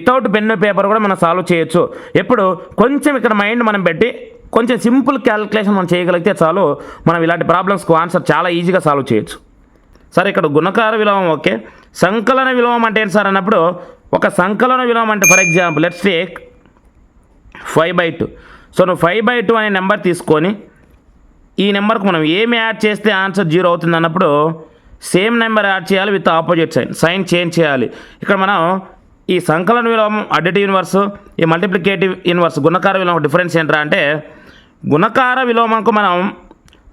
Without pen paper కూడా మనం solve చేయొచ్చు. ఎప్పుడు కొంచెం ఇక్కడ మైండ్ మనం పెట్టి కొంచెం సింపుల్ క్యాలిక్యులేషన్ మనం చేయగలిగితే చాలు, మనం ఇలాంటి ప్రాబ్లమ్స్కు ఆన్సర్ చాలా ఈజీగా సాల్వ్ చేయొచ్చు. సరే, ఇక్కడ గుణకార విలోమం ఓకే. సంకలన విలోమం అంటే ఏంటి సార్ అన్నప్పుడు, ఒక సంకలన విలోమం అంటే for example let's take 5/2. So నువ్వు 5/2 అనే నెంబర్ తీసుకొని ఈ నెంబర్కు మనం ఏమి యాడ్ చేస్తే ఆన్సర్ 0 అవుతుంది అన్నప్పుడు సేమ్ నెంబర్ యాడ్ చేయాలి విత్ ఆపోజిట్ సైన్ చేంజ్ చేయాలి. ఇక్కడ మనం ఈ సంకలన విలోమం అడిటివ్ ఇన్వర్స్, ఈ మల్టిప్లికేటివ్ ఇన్వర్స్ గుణకార విలోమం డిఫరెన్స్ ఏంట్రా అంటే, గుణకార విలోమంకు మనం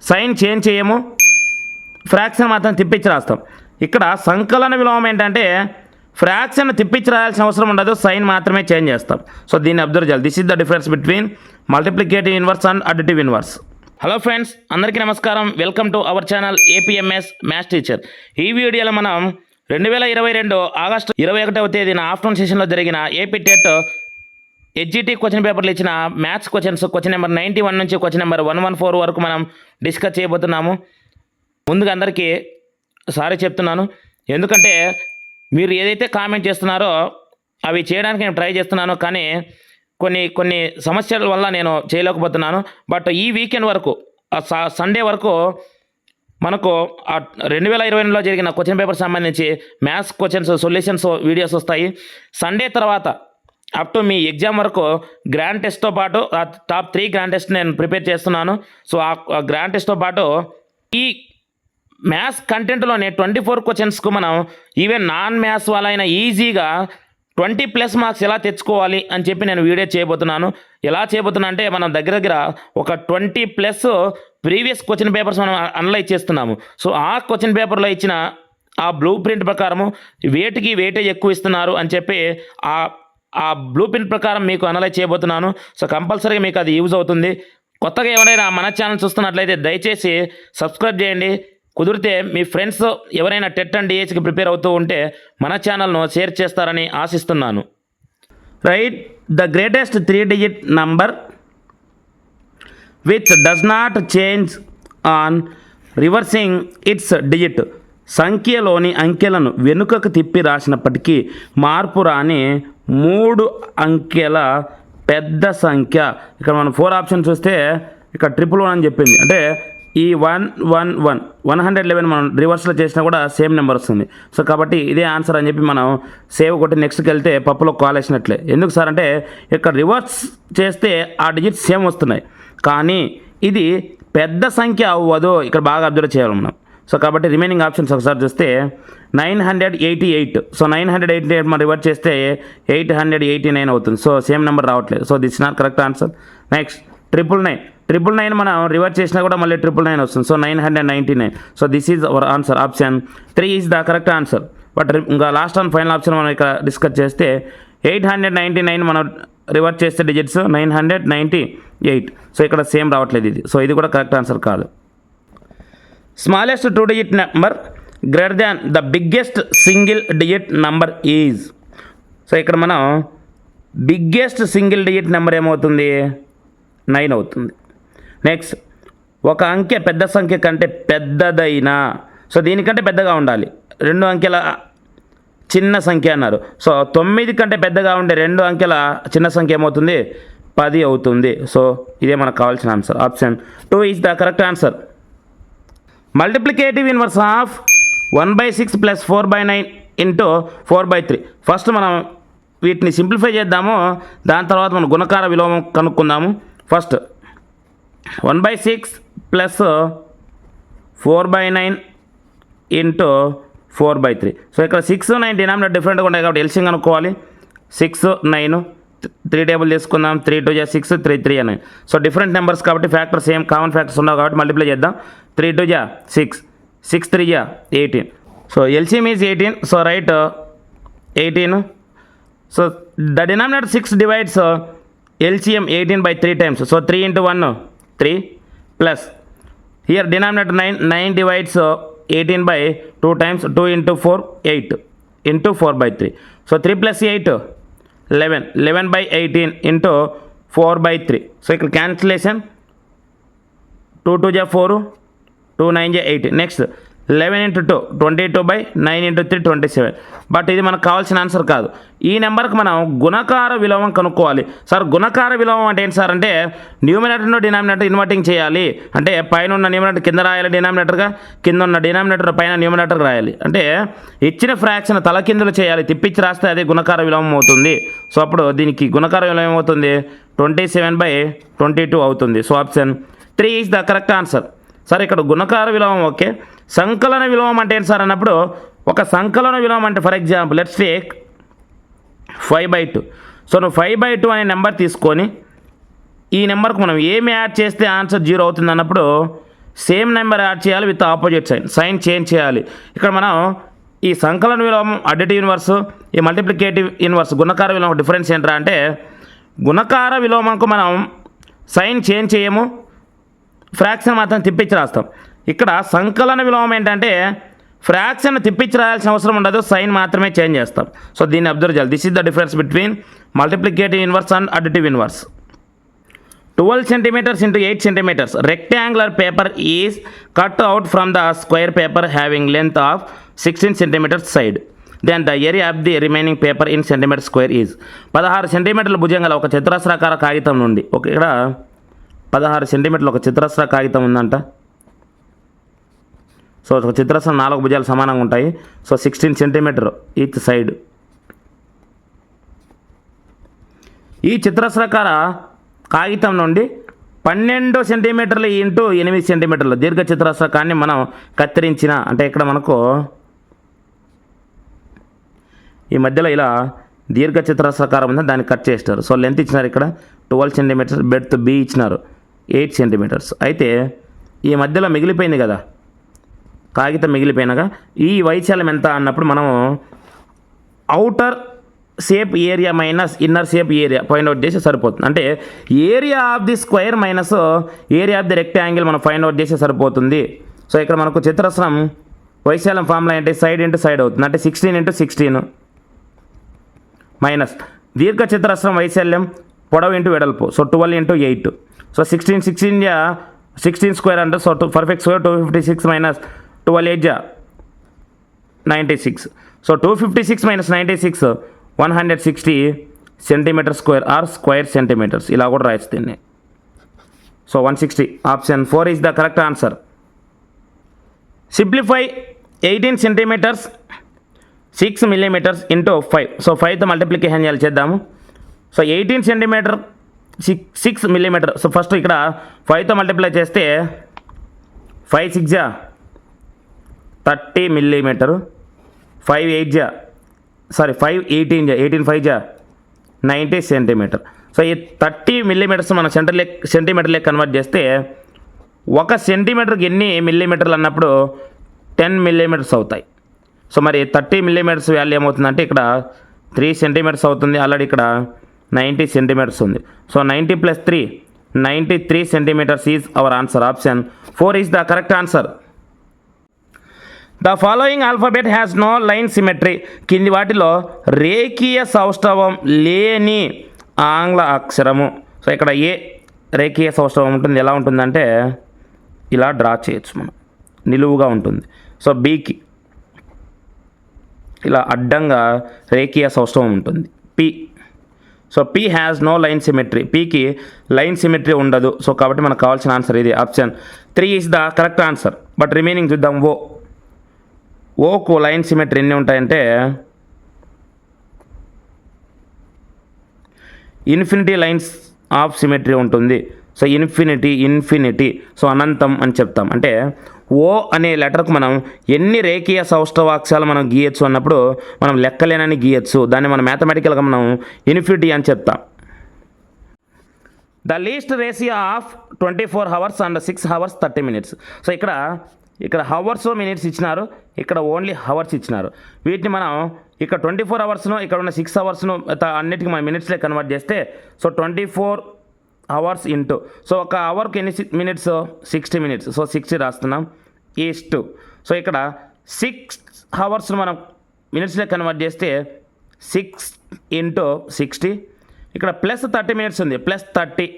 సైన్ చేంజ్ చేయము, ఫ్రాక్షన్ మాత్రం తిప్పించి రాస్తాం. ఇక్కడ సంకలన విలోమం ఏంటంటే ఫ్రాక్షన్ తిప్పించి రాయాల్సిన అవసరం ఉండదు, సైన్ మాత్రమే చేంజ్ చేస్తాం. సో దీన్ని అబ్జర్వ్ చేయాలి. This is the difference between multiplicative inverse and additive inverse. Hello friends, అందరికీ నమస్కారం. Welcome to our channel APMS maths teacher. ఈ వీడియోలో మనం 2022 ఆగస్టు 21వ తేదీన ఆఫ్టర్నూన్ సెషన్లో జరిగిన ఏపీ టెట్ హెచ్జిటి క్వశ్చన్ పేపర్లు ఇచ్చిన మ్యాథ్స్ క్వశ్చన్ నెంబర్ 91 నుంచి క్వశ్చన్ నెంబర్ 114 వరకు మనం డిస్కస్ చేయబోతున్నాము. ముందుగా అందరికీ సారీ చెప్తున్నాను, ఎందుకంటే మీరు ఏదైతే కామెంట్ చేస్తున్నారో అవి చేయడానికి నేను ట్రై చేస్తున్నాను, కానీ కొన్ని సమస్యల వల్ల నేను చేయలేకపోతున్నాను. బట్ ఈ వీకెండ్ వరకు సండే వరకు మనకు 2022లో జరిగిన క్వశ్చన్ పేపర్ సంబంధించి మ్యాథ్స్ క్వశ్చన్స్ సొల్యూషన్స్ వీడియోస్ వస్తాయి. సండే తర్వాత అప్ టు మీ ఎగ్జామ్ వరకు గ్రాండ్ టెస్ట్తో పాటు టాప్ 3 గ్రాండ్ టెస్ట్ నేను ప్రిపేర్ చేస్తున్నాను. సో ఆ గ్రాండ్ టెస్ట్తో పాటు ఈ మ్యాథ్స్ కంటెంట్లోనే 24 క్వశ్చన్స్కు మనం ఈవెన్ నాన్ మ్యాథ్స్ వాళ్ళైనా ఈజీగా 20+ మార్క్స్ ఎలా తెచ్చుకోవాలి అని చెప్పి నేను వీడియో చేయబోతున్నాను. ఎలా చేయబోతున్నా అంటే, మనం దగ్గర ఒక 20+ ప్రీవియస్ క్వశ్చన్ పేపర్స్ మనం అనలైజ్ చేస్తున్నాము. సో ఆ క్వశ్చన్ పేపర్లో ఇచ్చిన ఆ బ్లూ ప్రింట్ ప్రకారము వేటికి వెయిటేజ్ ఎక్కువ ఇస్తున్నారు అని చెప్పి ఆ బ్లూ ప్రింట్ ప్రకారం మీకు అనలైజ్ చేయబోతున్నాను. సో కంపల్సరీగా మీకు అది యూజ్ అవుతుంది. కొత్తగా ఎవరైనా మన ఛానల్ చూస్తున్నట్లయితే దయచేసి సబ్స్క్రైబ్ చేయండి. కుదిరితే మీ ఫ్రెండ్స్ ఎవరైనా టెట్ అండ్ డిహెచ్కి ప్రిపేర్ అవుతూ ఉంటే మన ఛానల్ను షేర్ చేస్తారని ఆశిస్తున్నాను. Write the greatest 3-digit number which does not change on reversing its digit. సంఖ్యలోని అంకెలను వెనుకకు తిప్పి రాసినప్పటికీ మార్పు రాని 3 అంకెల పెద్ద సంఖ్య. ఇక్కడ మనం 4 ఆప్షన్ చూస్తే ఇక్కడ 111 అని చెప్పింది, అంటే ఈ 111 మనం రివర్స్లో చేసినా కూడా సేమ్ నెంబర్ వస్తుంది. సో కాబట్టి ఇదే ఆన్సర్ అని చెప్పి మనం సేవ్ కొట్టి నెక్స్ట్కి వెళ్తే పప్పులో కాలేసినట్లే. ఎందుకు సార్ అంటే, ఇక్కడ రివర్స్ చేస్తే ఆ డిజిట్స్ సేమ్ వస్తున్నాయి, కానీ ఇది పెద్ద సంఖ్య అవ్వదు. ఇక్కడ బాగా అబ్జర్వ్ చేయాలి మనం. సో కాబట్టి రిమైనింగ్ ఆప్షన్స్ ఒకసారి చూస్తే 988. సో 988 మనం రివర్స్ చేస్తే 889 అవుతుంది. సో సేమ్ నెంబర్ రావట్లేదు. So this not correct answer. Next 999 మనం రివర్స్ చేసినా కూడా మళ్ళీ 999 వస్తుంది. So 999. So this is our answer. Option 3 is the correct answer. But ఇంకా లాస్ట్ అండ్ ఫైనల్ ఆప్షన్ మనం ఇక్కడ డిస్కస్ చేస్తే 899 మనం రివర్స్ చేస్తే డిజిట్స్ 998. సో ఇక్కడ సేమ్ రావట్లేదు ఇది. సో ఇది కూడా కరెక్ట్ ఆన్సర్ కాదు. Smallest 2-digit number greater than the biggest single digit number is. So ఇక్కడ మనం బిగ్గెస్ట్ సింగిల్ డిజిట్ నెంబర్ ఏమవుతుంది? 9 అవుతుంది. నెక్స్ట్, ఒక అంకె పెద్ద సంఖ్య కంటే పెద్దదైనా, సో దీనికంటే పెద్దగా ఉండాలి. 2 అంకెల చిన్న సంఖ్య అన్నారు. సో 9 కంటే పెద్దగా ఉండే 2 అంకెల చిన్న సంఖ్య ఏమవుతుంది? 10 అవుతుంది. సో ఇదే మనకు కావాల్సిన answer. Option 2 is the correct answer. Multiplicative inverse of 1/6 + 4/9 × 4/3. First మనం వీటిని సింప్లిఫై చేద్దాము, దాని తర్వాత మనం గుణకార విలోమం కనుక్కుందాము. ఫస్ట్ 1/6 + 4/9 × 4/3. సో ఇక్కడ 6, 9 డినామినేటర్ డిఫరెంట్గా ఉంటాయి కాబట్టి ఎల్సిఎం కనుక్కోవాలి. 6, 9 3 టేబుల్ తీసుకుందాం. 3 2 = 6, 3 3 9. సో డిఫరెంట్ నెంబర్స్ కాబట్టి ఫ్యాక్టర్ సేమ్, కామన్ ఫ్యాక్టర్స్ ఉన్నావు కాబట్టి మల్టిప్లై చేద్దాం. 3 2 = 6, 6 3 = 18. So LCM is 18. So right 18. So the denominator 6 divides LCM 18/3 times. So 3 × 1 3 plus here denominator 9 divides 18/2 times. 2 × 4 8 into 4/3. So 3 + 8 11/18 into 4/3. So ఇక్కడ cancellation 2 2 = 4, 2 9 = 8. Next 11 into 2 22/9 into 3 27. But ఇది మనకు కావాల్సిన answer కాదు. ఈ నెంబర్కి మనం గుణకార విలోమం కనుక్కోవాలి. సార్ గుణకార విలోమం అంటే ఏంటి సార్ అంటే న్యూమినేటర్ను డినామినేటర్ ఇన్వర్టింగ్ చేయాలి. అంటే పైన ఉన్న న్యూమినేటర్ కింద రాయాలి డినామినేటర్గా, కింద ఉన్న డినామినేటర్ పైన న్యూమినేటర్ రాయాలి. అంటే ఇచ్చిన ఫ్రాక్షన్ తలకిందులు చేయాలి, తిప్పించి రాస్తే అది గుణకార విలోమం అవుతుంది. సో అప్పుడు దీనికి గుణకార విలోమం ఏమవుతుంది? 27/22 అవుతుంది. So option 3 is the correct answer. Sir ఇక్కడ గుణకార విలోమం ఓకే, సంకలన విలోమం అంటే ఏంటి సార్ అన్నప్పుడు ఒక సంకలన విలోమం అంటే for example let's take 5/2. So నువ్వు 5/2 అనే నెంబర్ తీసుకొని ఈ నెంబర్కి మనం ఏమి యాడ్ చేస్తే ఆన్సర్ 0 అవుతుంది అన్నప్పుడు సేమ్ నెంబర్ యాడ్ చేయాలి విత్ ఆపోజిట్ సైన్ చేంజ్ చేయాలి. ఇక్కడ మనం ఈ సంకలన విలోమం అడిటివ్ ఇన్వర్స్, ఈ మల్టిప్లికేటివ్ ఇన్వర్స్ గుణకార విలోమం డిఫరెన్స్ ఏంట్రా అంటే గుణకార విలోమంకు మనం సైన్ చేంజ్ చేయము, ఫ్రాక్షన్ మాత్రం తిప్పించి రాస్తాం. ఇక్కడ సంకలన విలోమం ఏంటంటే ఫ్రాక్షన్ తిప్పించి రాయాల్సిన అవసరం ఉండదు, సైన్ మాత్రమే చేంజ్ చేస్తాం. సో దీన్ని అబ్జర్వ్ చేయాలి. This is the difference between multiplicative inverse and additive inverse. 12 centimeters into 8 centimeters rectangular paper is cut out from the square paper having length of 16 centimeters side. Then the area of the remaining paper in centimeter square is 16 సెంటీమీటర్ల భుజం గల ఒక చతురస్రాకార కాగితం నుండి ఇక్కడ 16 సెంటీమీటర్లు ఒక చతురస్ర కాగితం ఉందంట. సో ఒక చతురస్రం 4 భుజాలు సమానంగా ఉంటాయి. So 16 centimetre each side. ఈ చతురస్రాకార కాగితం నుండి 12 సెంటీమీటర్లు ఇంటూ 8 సెంటీమీటర్ల దీర్ఘ చతురస్రకాన్ని మనం కత్తిరించిన అంటే ఇక్కడ మనకు ఈ మధ్యలో ఇలా దీర్ఘ చతురస్రాకారం ఉంది, దాన్ని కట్ చేస్తారు. సో లెంత్ ఇచ్చినారు ఇక్కడ 12 సెంటీమీటర్స్, బెడ్త్ బి ఇచ్చినారు 8 సెంటీమీటర్స్. అయితే ఈ మధ్యలో మిగిలిపోయింది కదా కాగితం, మిగిలిపోయినగా ఈ వైశాల్యం ఎంత అన్నప్పుడు మనము outer shape area minus inner shape area find out చేసి సరిపోతుంది. అంటే area of the square minus area of the rectangle మనం ఫైండ్ అవుట్ చేసి సరిపోతుంది. సో ఇక్కడ మనకు చతురస్రం వైశాల్యం ఫార్ములా ఏంటి? సైడ్ ఇంటూ సైడ్ అవుతుంది. అంటే 16 ఇంటూ 16 మైనస్ దీర్ఘ చతురస్రం వైశాల్యం పొడవు ఇంటూ వెడల్పు. So 12 into 8. సో 16 స్క్వేర్ అంటే so perfect square 256 minus 12 8 96. So 256 minus 96 160 centimetre square or square centimetres ఇలా కూడా రాయిస్తుంది. So 160 option 4 is the correct answer. Simplify 18 centimetres 6 millimeters into 5. So 5తో మల్టిప్లికేషన్ చేయాలి, చేద్దాము. So 18 centimetre 6 millimeter. So first ఇక్కడ 5తో multiply చేస్తే 5 6 30 millimeter, 5 8 5 18 5 90 సెంటీమీటర్. సో ఈ 30 millimeters మనం సెంటీమీటర్ లెక్క కన్వర్ట్ చేస్తే 1 సెంటీమీటర్కి ఎన్ని మిల్లీమీటర్లు అన్నప్పుడు 10 millimeters అవుతాయి. సో మరి 30 millimeters వాల్యూ ఏమవుతుందంటే ఇక్కడ 3 సెంటీమీటర్స్ అవుతుంది. ఆల్రెడీ ఇక్కడ 90 సెంటీమీటర్స్ ఉంది. So 90 + 3 93 centimetres is our answer. Option 4 is the correct answer. The following alphabet has no line symmetry. కింది వాటిలో రేఖీయ సౌష్ఠవం లేని ఆంగ్ల అక్షరము. సో ఇక్కడ ఏ రేఖీయ సౌష్ఠవం ఉంటుంది, ఎలా ఉంటుందంటే ఇలా డ్రా చేయొచ్చు మనం, నిలువుగా ఉంటుంది. సో బీకి ఇలా అడ్డంగా రేఖీయ సౌష్ఠవం ఉంటుంది. P. So P has no line symmetry. పికి లైన్ సిమెట్రీ ఉండదు. సో కాబట్టి మనకు కావాల్సిన ఆన్సర్ ఇది. Option 3 is the correct answer. But remaining చూద్దాం. ఓకు లైన్ సిమెట్రీ ఎన్ని ఉంటాయంటే ఇన్ఫినిటీ లైన్స్ ఆఫ్ సిమెట్రీ ఉంటుంది. సో ఇన్ఫినిటీ సో అనంతం అని చెప్తాం. అంటే ఓ అనే లెటర్కు మనం ఎన్ని రేఖీయ సౌష్ఠవాక్షరాలు మనం గీయచ్చు అన్నప్పుడు మనం లెక్కలేనని గీయచ్చు. దాన్ని మనం మ్యాథమెటికల్గా మనం ఇన్ఫినిటీ అని చెప్తాం. The least ratio of 24 hours and 6 hours 30 minutes. So ఇక్కడ హవర్స్ మినిట్స్ ఇచ్చినారు, ఇక్కడ ఓన్లీ హవర్స్ ఇచ్చినారు. వీటిని మనం ఇక్కడ 24 hours ఇక్కడ ఉన్న 6 hours అన్నిటికీ మనం మినిట్స్లో కన్వర్ట్ చేస్తే సో 24 hours ఇంటూ సో ఒక అవర్కి ఎన్ని మినిట్స్ 60 minutes. సో 60 రాస్తున్నాం ఈస్ట్. సో ఇక్కడ 6 hours మనం మినిట్స్లో కన్వర్ట్ చేస్తే 6 ఇంటూ 60. ఇక్కడ ప్లస్ 30 minutes ఉంది, ప్లస్ 30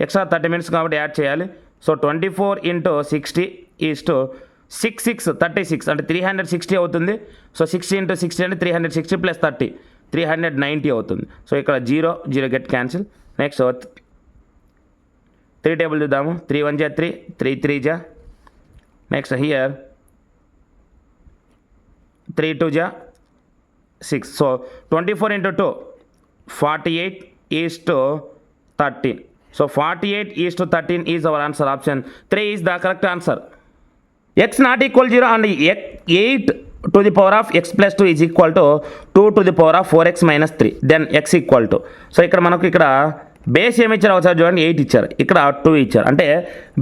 ఎక్స్ట్రా 30 minutes కాబట్టి యాడ్ చేయాలి. సో 24 ఇంటూ 60 ఈస్ట్ 6 6 36 అంటే 360 అవుతుంది. సో 60 into 60 అంటే 360 ప్లస్ 30 390 అవుతుంది. సో ఇక్కడ 0 గెట్ క్యాన్సిల్. నెక్స్ట్ 3 టేబుల్ చూద్దాము. 3 1 జా 3 3 3 జా. నెక్స్ట్ హియర్ 3 2 జా 6. So 24 into 2 48 is to 13. So 48 is to 13 is our answer. Option 3 is the correct answer. X not equal 0 and 8 to the power of x plus 2 is equal to 2 to the power of 4x minus 3. Then x equal to. So ఇక్కడ మనకు ఇక్కడ base ఏమి ఇచ్చారు ఒకసారి చూడండి. 8 ఇచ్చారు, ఇక్కడ 2 ఇచ్చారు. అంటే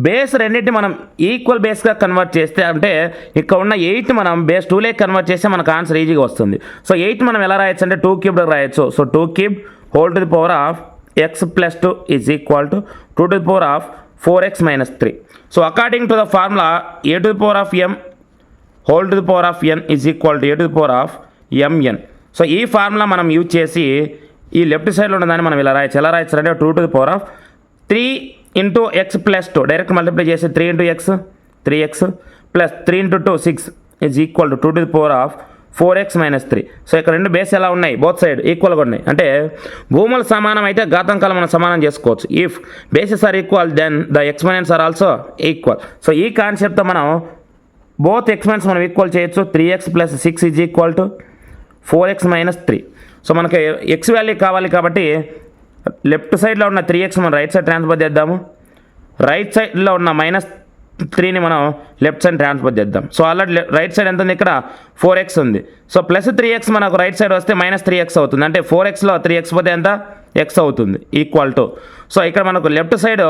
బేస్ రెండింటిని మనం ఈక్వల్ బేస్గా కన్వర్ట్ చేస్తే, అంటే ఇక్కడ ఉన్న 8 మనం బేస్ 2 కన్వర్ట్ చేస్తే మనకు ఆన్సర్ ఈజీగా వస్తుంది. సో 8 మనం ఎలా రాయొచ్చు అంటే 2 క్యూబ్డ్ రాయొచ్చు. So 2 cube whole to the power of x plus 2 is equal to 2 to the power of 4x minus 3. So according to the formula, a to the power of m whole to the power of n is equal to a to the power of mn. So ఈ formula మనం use చేసి ఈ left సైడ్లో ఉన్నదాన్ని మనం ఇలా రాయొచ్చు. ఎలా రాయొచ్చు అంటే 2 to the power of 3 into x plus 2 direct multiply చేసి 3 into x 3x plus 3 into 2 6 is equal to 2 to the power of 4x minus 3. So ఇక్కడ రెండు బేస్ ఎలా ఉన్నాయి, బోత్ సైడ్ ఈక్వల్గా ఉన్నాయి. అంటే భూములు సమానం అయితే ఘాతాంకాలు మనం సమానం చేసుకోవచ్చు. If bases are equal then the exponents are also equal. So ఈ కాన్సెప్ట్తో మనం బోత్ ఎక్స్పెనెంట్స్ మనం ఈక్వల్ చేయొచ్చు. 3x plus 6 is equal to 4x minus 3. So మనకి ఎక్స్ వాల్యూ కావాలి కాబట్టి లెఫ్ట్ సైడ్లో ఉన్న 3x మనం రైట్ సైడ్ ట్రాన్స్ఫర్ చేద్దాము. రైట్ సైడ్లో ఉన్న -3ని మనం లెఫ్ట్ సైడ్ ట్రాన్స్ఫర్ చేద్దాం. సో ఆల్రెడీ రైట్ సైడ్ ఎంత ఉంది, ఇక్కడ 4x ఉంది. సో ప్లస్ 3x మనకు రైట్ సైడ్ వస్తే -3x అవుతుంది. అంటే 4xలో 3x పోతే ఎంత, x అవుతుంది ఈక్వల్ టు. సో ఇక్కడ మనకు లెఫ్ట్ సైడ్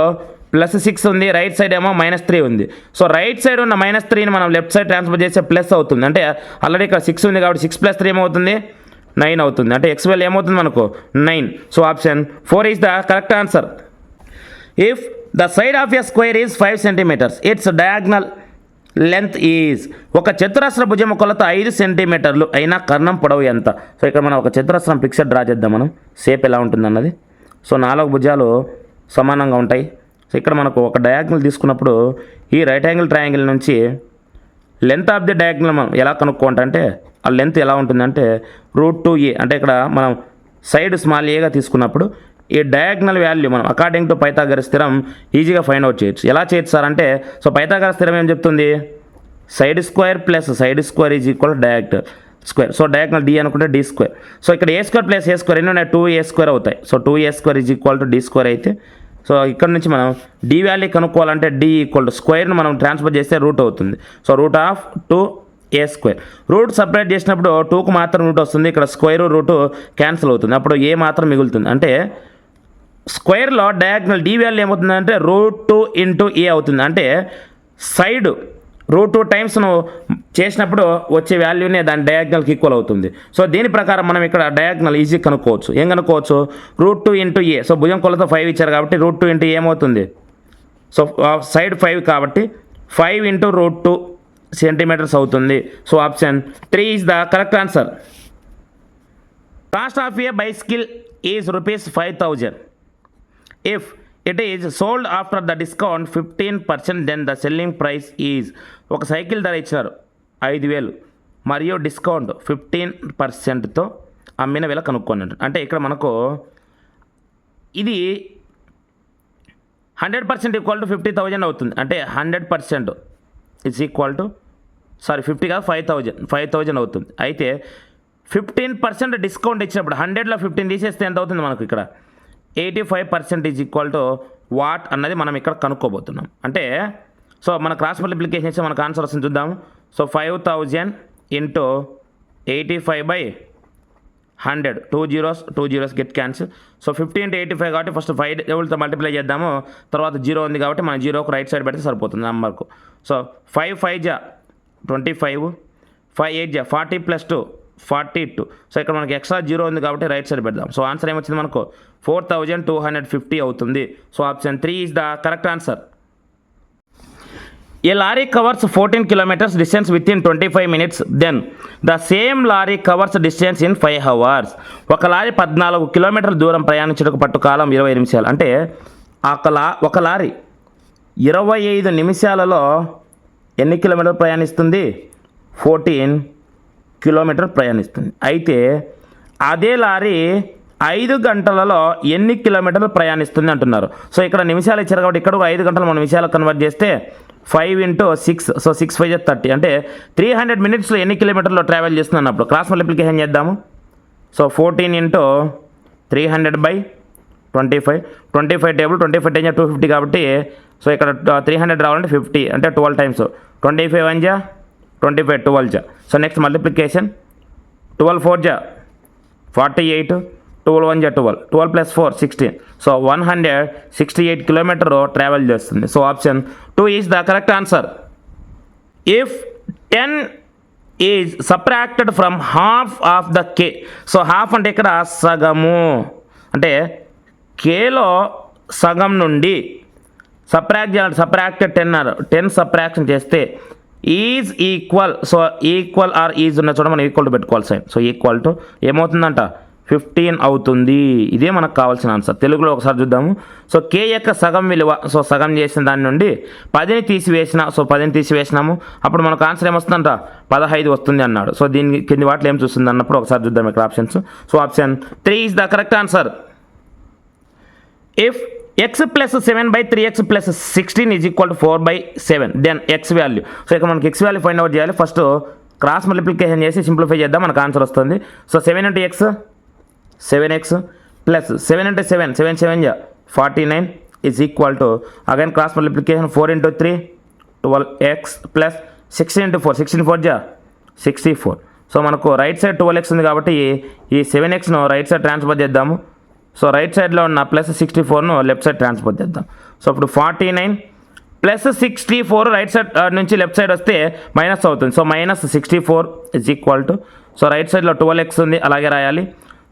+6 ఉంది, రైట్ సైడ్ ఏమో -3 ఉంది. సో రైట్ సైడ్ ఉన్న -3ని మనం లెఫ్ట్ సైడ్ ట్రాన్స్ఫర్ చేస్తే ప్లస్ అవుతుంది. అంటే ఆల్రెడీ ఇక్కడ 6 ఉంది కాబట్టి 6 + 3 ఏమవుతుంది, 9 అవుతుంది. అంటే x వాల్యూ ఏమవుతుంది మనకు 9. So option 4 is the correct answer. If the side of a square is 5 centimeters, its diagonal length is. ఒక చతురస్ర భుజము కొలత 5 సెంటీమీటర్లు అయినా కర్ణం పొడవు ఎంత? సో ఇక్కడ మనం ఒక చతురస్రం పిక్చర్ డ్రా చేద్దాం. మనం షేప్ ఎలా ఉంటుంది అన్నది. సో 4 భుజాలు సమానంగా ఉంటాయి. సో ఇక్కడ మనకు ఒక డయాగ్నల్ తీసుకున్నప్పుడు ఈ రైట్ యాంగిల్ ట్రయాంగిల్ నుంచి లెంత్ ఆఫ్ ది డయాగ్నల్ మనం ఎలా కనుక్కోవాలంటే ఆ లెంత్ ఎలా ఉంటుందంటే √2a. అంటే ఇక్కడ మనం సైడ్ స్మాల్ ఏగా తీసుకున్నప్పుడు ఈ డయాగ్నల్ వాల్యూ మనం అకార్డింగ్ టు పైథాగరస్ థియరం ఈజీగా ఫైండ్ అవుట్ చేయొచ్చు. ఎలా చేయొచ్చు సార్ అంటే, సో పైథాగరస్ థియరం ఏం చెప్తుంది, side square plus side square is equal diagonal square. So diagonal d అనుకుంటే d స్క్వేర్. సో ఇక్కడ a square plus a square ఎన్ని ఉన్నాయి, 2a స్క్వేర్ అవుతాయి. So 2a square is equal to d square అయితే, so ఇక్కడ నుంచి మనం d value కనుక్కోవాలంటే d ఈక్వల్ టు స్క్వేర్ను మనం ట్రాన్స్ఫర్ చేస్తే రూట్ అవుతుంది. So √2a square. Route separate చేసినప్పుడు 2కు మాత్రం రూట్ వస్తుంది, ఇక్కడ స్క్వేర్ రూట్ క్యాన్సిల్ అవుతుంది, అప్పుడు a మాత్రం మిగులుతుంది. అంటే స్క్వేర్లో డయాగ్నల్ d వాల్యూ ఏమవుతుందంటే √2 into a అవుతుంది. అంటే సైడ్ √2 టైమ్స్ నువ్వు చేసినప్పుడు వచ్చే వాల్యూనే దాని డయాగ్నల్కి ఈక్వల్ అవుతుంది. సో దీని ప్రకారం మనం ఇక్కడ డయాగ్నల్ ఈజీ కనుక్కోవచ్చు. ఏం కనుక్కోవచ్చు, √2 into a. సో భుజం కొలత 5 ఇచ్చారు కాబట్టి √2 into a ఏమవుతుంది, సో సైడ్ 5 కాబట్టి 5 into √2 సెంటీమీటర్స్ అవుతుంది. So option 3 is the correct answer. Cost of A bicycle is ₹5,000. If it is sold after the discount 15%, then the selling price is. ఒక cycle ధర ఇచ్చినారు 5,000 మరియు డిస్కౌంట్ 15%తో అమ్మిన వేళ కనుక్కోండి. అంటే ఇక్కడ మనకు ఇది 100% ఈక్వల్ టు 50,000 అవుతుంది. అంటే 100% ఇట్స్ ఈక్వల్ టు 50 కాదు 5,000 అవుతుంది. అయితే 15% డిస్కౌంట్ ఇచ్చినప్పుడు 100లో 15 తీసేస్తే ఎంత అవుతుంది మనకు, ఇక్కడ 85% ఈజ్ ఈక్వల్ టు వాట్ అన్నది మనం ఇక్కడ కనుక్కోబోతున్నాం. అంటే సో మన క్రాస్ మల్టిప్లికేషన్ చేస్తే మనకు ఆన్సర్ వస్తుంది చూద్దాం. So 5,000 into 85/100, 2 zeros get cancel. So 50 into 85 కాబట్టి ఫస్ట్ 5 టేబుల్తో మల్టిప్లై చేద్దాము, తర్వాత 0 ఉంది కాబట్టి మనం 0కు రైట్ సైడ్ పెడితే సరిపోతుంది నెంబర్కు. సో 5 5 జా 25, 5 8 జా 40 + 2 42. సో ఇక్కడ మనకి ఎక్స్ట్రా 0 ఉంది కాబట్టి రైట్ సైడ్ పెడదాం. సో ఆన్సర్ ఏమొచ్చింది మనకు 4,250 అవుతుంది. So option 3 is the correct answer. A lorry covers 14 kilometers distance within 25 minutes, then the same lorry covers distance in 5 hours. ఒక లారీ 14 కిలోమీటర్ల దూరం ప్రయాణించడానికి పట్టు కాలం 20 నిమిషాలు. అంటే ఒక లారీ 25 నిమిషాలలో ఎన్ని కిలోమీటర్లు ప్రయాణిస్తుంది? 14 కిలోమీటర్ ప్రయాణిస్తుంది. అయితే అదే లారీ 5 గంటలలో ఎన్ని కిలోమీటర్లు ప్రయాణిస్తుంది అంటున్నారు. సో ఇక్కడ నిమిషాలు ఇచ్చారు కాబట్టి ఇక్కడ 5 గంటలు మనం నిమిషాలు కన్వర్ట్ చేస్తే 5 × 6, సో 6 × 5 = 30, అంటే 300 మినిట్స్లో ఎన్ని కిలోమీటర్లో ట్రావెల్ చేస్తుంది అన్నప్పుడు క్రాస్ మల్టిప్లికేషన్ చేద్దాము. సో 14 × 300/25, 25 టేబుల్ 25 10 250 కాబట్టి సో ఇక్కడ 300 రావాలంటే 50 అంటే 12 times, 25 1 = 25, 12 = so next multiplication 12 4 = 48, 12 1 = 12, 12 + 4 16, so 168 kilometre travel చేస్తుంది. So option 2 is the correct answer. If 10 is subtracted from half of the K, so half అంటే ఇక్కడ సగము, అంటే కేలో సగం నుండి సబ్ట్రాక్ట్ చేయాలి. సబ్ట్రాక్టెడ్ 10 సబ్ట్రాక్షన్ చేస్తే is equal, so equal or is ఉన్న చోట మనం ఈక్వల్ టు పెట్టుకోవాలి సైన్. సో ఈక్వల్ టు ఏమవుతుందంట 15 అవుతుంది. ఇదే మనకు కావాల్సిన ఆన్సర్. తెలుగులో ఒకసారి చూద్దాము. సో కే యొక్క సగం విలువ, సో సగం చేసిన దాని నుండి 10ని తీసివేసిన, సో 10ని తీసివేసినాము, అప్పుడు మనకు ఆన్సర్ ఏమొస్తుందంట 15 వస్తుంది అన్నాడు. సో దీని కింది వాటిలో ఏం చూస్తుంది అన్నప్పుడు ఒకసారి చూద్దాం ఇక్కడ options. So option 3 is the correct answer. If x + 7/3x + 16 = 4/7, then x value. So ఇక్కడ మనకి x వాల్యూ ఫైండ్ అవుట్ చేయాలి. ఫస్ట్ క్రాస్ మల్టిప్లికేషన్ చేసి సింప్లిఫై చేద్దాం, మనకు ఆన్సర్ వస్తుంది. So 7 × x 7x + 7 × 7 7 7 = 49 = again cross multiplication 4 × 3 12x + 16 × 4 16 4 = 64. So మనకు right side 12x ఉంది కాబట్టి ఈ 7xను రైట్ సైడ్ ట్రాన్స్ఫర్ చేద్దాము. సో రైట్ సైడ్లో ఉన్న +64ను లెఫ్ట్ సైడ్ ట్రాన్స్ఫర్ చేద్దాం. సో ఇప్పుడు 49 + 64 రైట్ సైడ్ నుంచి లెఫ్ట్ సైడ్ వస్తే మైనస్ అవుతుంది. సో -64 = సో రైట్ సైడ్లో 12x ఉంది, అలాగే రాయాలి.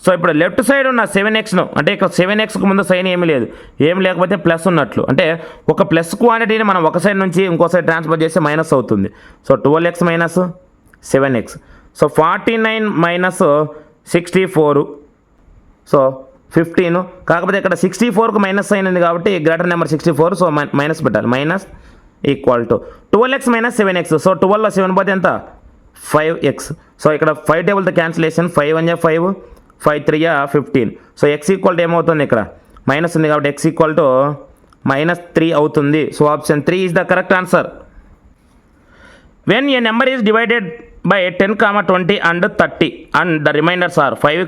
సో ఇప్పుడు లెఫ్ట్ సైడ్ ఉన్న 7xను, అంటే ఇక్కడ 7xకు ముందు సైన్ ఏమీ లేదు, ఏమి లేకపోతే ప్లస్ ఉన్నట్లు, అంటే ఒక ప్లస్ క్వాంటిటీని మనం ఒక సైడ్ నుంచి ఇంకో సైడ్ ట్రాన్స్ఫర్ చేస్తే మైనస్ అవుతుంది. So 12x - 7x, so 49 - 64, so 15, కాకపోతే ఇక్కడ 64కు మైనస్ సైన్ ఉంది కాబట్టి గ్రేటర్ నెంబర్ 64, సో మైనస్ పెట్టాలి. Minus equal to 12x - 7x, so 12లో 7 పోతే ఎంత 5x. సో ఇక్కడ 5 టేబుల్తో క్యాన్సిలేషన్, 5 1 = 5, 5 3 = 15. సో x = ఏమవుతుంది, ఇక్కడ మైనస్ ఉంది కాబట్టి x = -3 అవుతుంది. So option 3 is the correct answer. When a number is divided by 10, 20 and 30 and the remainders are 5,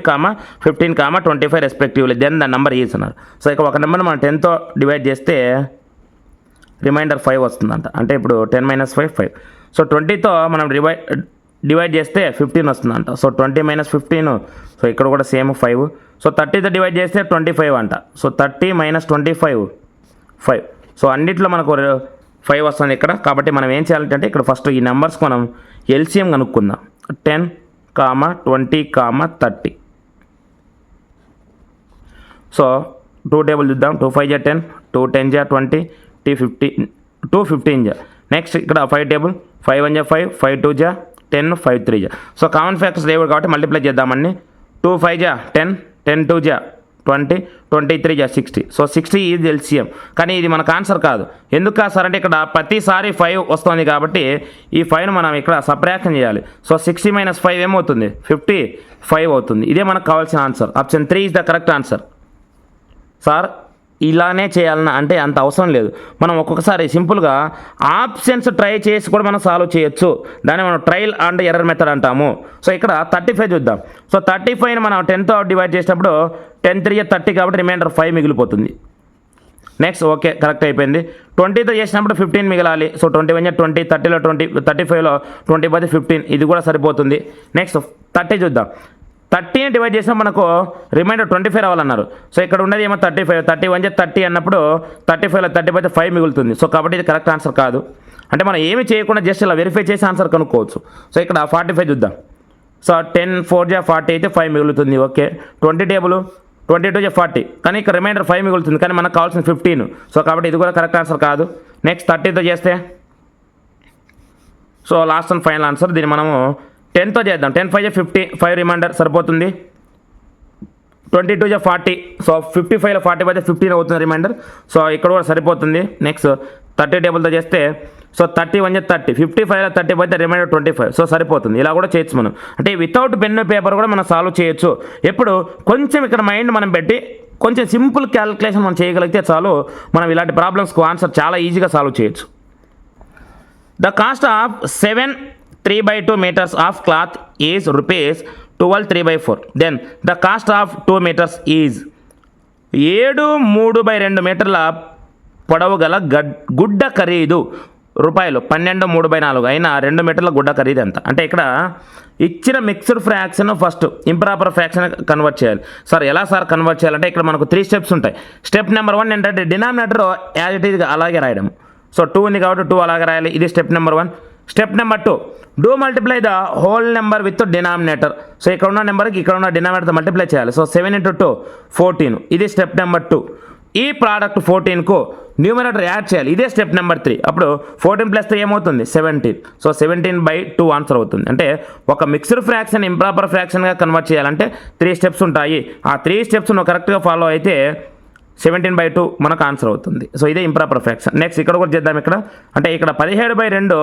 15, 25 respectively, then the number is అన్నారు. సో ఇక్కడ ఒక నెంబర్ మనం 10తో డివైడ్ చేస్తే రిమైండర్ 5 వస్తుందంట, అంటే ఇప్పుడు 10 - 5 5. సో 20తో మనం డివైడ్ చేస్తే 15 వస్తుందంట. సో 20 - 15, సో ఇక్కడ కూడా సేమ్ 5. సో 30తో డివైడ్ చేస్తే 25 అంట. సో 30 - 25 5. సో అన్నిట్లో మనకు 5 వస్తుంది ఇక్కడ. కాబట్టి మనం ఏం చేయాలంటే ఇక్కడ ఫస్ట్ ఈ నెంబర్స్ మనం ఎల్సిఎం కనుక్కుందాం. 10, 20, 30. సో 2 టేబుల్ చూద్దాం. 2 5 = 10, 2 10 = 20, 2 15. నెక్స్ట్ ఇక్కడ 5 టేబుల్, 5 1 = 5, 5 2 = 10, 5 3. సో కామన్ ఫ్యాక్టర్స్ లేవు కాబట్టి మల్టిప్లై చేద్దామండి. 2 5 = 10, 10 2 = 20, 23 = 60. So 60 is LCM. కానీ ఇది మనకు ఆన్సర్ కాదు. ఎందుకు కాదు సార్ అంటే ఇక్కడ ప్రతిసారి 5 వస్తుంది కాబట్టి ఈ 5ను మనం ఇక్కడ సబ్ట్రాక్షన్ చేయాలి. సో 60 - 5 ఏమవుతుంది 55 అవుతుంది. ఇదే మనకు కావాల్సిన answer. Option 3 is the correct answer. Sir ఇలానే చేయాలన్నా అంటే అంత అవసరం లేదు, మనం ఒక్కొక్కసారి సింపుల్గా ఆప్షన్స్ ట్రై చేసి కూడా మనం సాల్వ్ చేయొచ్చు. దాన్ని మనం ట్రయల్ అండ్ ఎర్రర్ మెథడ్ అంటాము. సో ఇక్కడ 35 చూద్దాం. సో 35ని మనం 10తో డివైడ్ చేసినప్పుడు 10 3 = 30 కాబట్టి రిమైండర్ 5 మిగిలిపోతుంది. నెక్స్ట్ ఓకే కరెక్ట్ అయిపోయింది. 20తో చేసినప్పుడు 15 మిగలాలి. సో 21 = 20, 30లో 20, 35లో 20 పోతే 15, ఇది కూడా సరిపోతుంది. నెక్స్ట్ 30 చూద్దాం. 30ని డివైడ్ చేసినా మనకు రిమైండర్ 25 రావాలన్నారు. సో ఇక్కడ ఉన్నది ఏమో 35, 31 = 30 అన్నప్పుడు 35లో 30 పోతే 5 మిగులుతుంది. సో కాబట్టి ఇది కరెక్ట్ ఆన్సర్ కాదు. అంటే మనం ఏమి చేయకుండా జస్ట్ ఇలా వెరిఫై చేసి ఆన్సర్ కనుక్కోవచ్చు. సో ఇక్కడ 45 చూద్దాం. సో 10 4 = 40 అయితే 5 మిగులుతుంది. ఓకే 20 టేబుల్, 22 = 40, కానీ ఇక్కడ రిమైండర్ 5 మిగులుతుంది, కానీ మనకు కావాల్సిన 15. సో కాబట్టి ఇది కూడా కరెక్ట్ ఆన్సర్ కాదు. నెక్స్ట్ 30తో చేస్తే so last and final answer. దీన్ని మనము 10తో చేద్దాం. 10 5 = 50, 5 రిమైండర్ సరిపోతుంది. 22 = 40, సో 55లో 40 పోతే 15 అవుతుంది రిమైండర్. సో ఇక్కడ కూడా సరిపోతుంది. నెక్స్ట్ 30 టేబుల్తో చేస్తే సో 31 30, 55లో 30 పోతే రిమైండర్ 25. సో సరిపోతుంది. ఇలా కూడా చేయొచ్చు మనం. అంటే వితౌట్ పెన్ను పేపర్ కూడా మనం సాల్వ్ చేయొచ్చు. ఎప్పుడు కొంచెం ఇక్కడ మైండ్ మనం పెట్టి కొంచెం సింపుల్ క్యాలిక్యులేషన్ మనం చేయగలిగితే చాలు, మనం ఇలాంటి ప్రాబ్లమ్స్కు ఆన్సర్ చాలా ఈజీగా సాల్వ్ చేయొచ్చు. The cost of 7 3/2 meters of cloth is rupees 12 3/4. Then the cost of 2 meters is 7 3/2 మీటర్ల పొడవు గల గుడ్డ ఖరీదు రూపాయలు 12 3/4 అయినా 2 మీటర్ల గుడ్డ ఖరీదు ఎంత? అంటే ఇక్కడ ఇచ్చిన mixed fraction first improper fraction convert చేయాలి. సార్ ఎలా సార్ కన్వర్ట్ చేయాలంటే ఇక్కడ మనకు 3 స్టెప్స్ ఉంటాయి. స్టెప్ నెంబర్ 1 ఏంటంటే డినామినేటర్ యాజ్ ఇట్ ఈజ్ అలాగే రాయడం. సో 2 ఉంది కాబట్టి 2 అలాగే రాయాలి. ఇది step number 1. Step number 2, do multiply the whole number with denominator. So ఇక్కడ ఉన్న నెంబర్కి ఇక్కడ ఉన్న డినామినేటర్ మల్టిప్లై చేయాలి. సో 7 × 2 14. ఇది స్టెప్ నెంబర్ 2. ఈ ప్రోడక్ట్ 14కు న్యూమరేటర్ యాడ్ చేయాలి. ఇదే స్టెప్ నెంబర్ 3. అప్పుడు 14 + 3 ఏమవుతుంది? 17. సో 17/2 ఆన్సర్ అవుతుంది. అంటే ఒక మిక్స్డ్ ఫ్రాక్షన్ ఇంప్రాపర్ ఫ్రాక్షన్గా కన్వర్ట్ చేయాలంటే 3 స్టెప్స్ ఉంటాయి. ఆ 3 స్టెప్స్ నువ్వు కరెక్ట్గా ఫాలో అయితే 17/2 మనకు ఆన్సర్ అవుతుంది. సో ఇదే ఇంప్రాపర్ ఫ్రాక్షన్. నెక్స్ట్ ఇక్కడ కూడా చేద్దాం. ఇక్కడ అంటే ఇక్కడ 17/2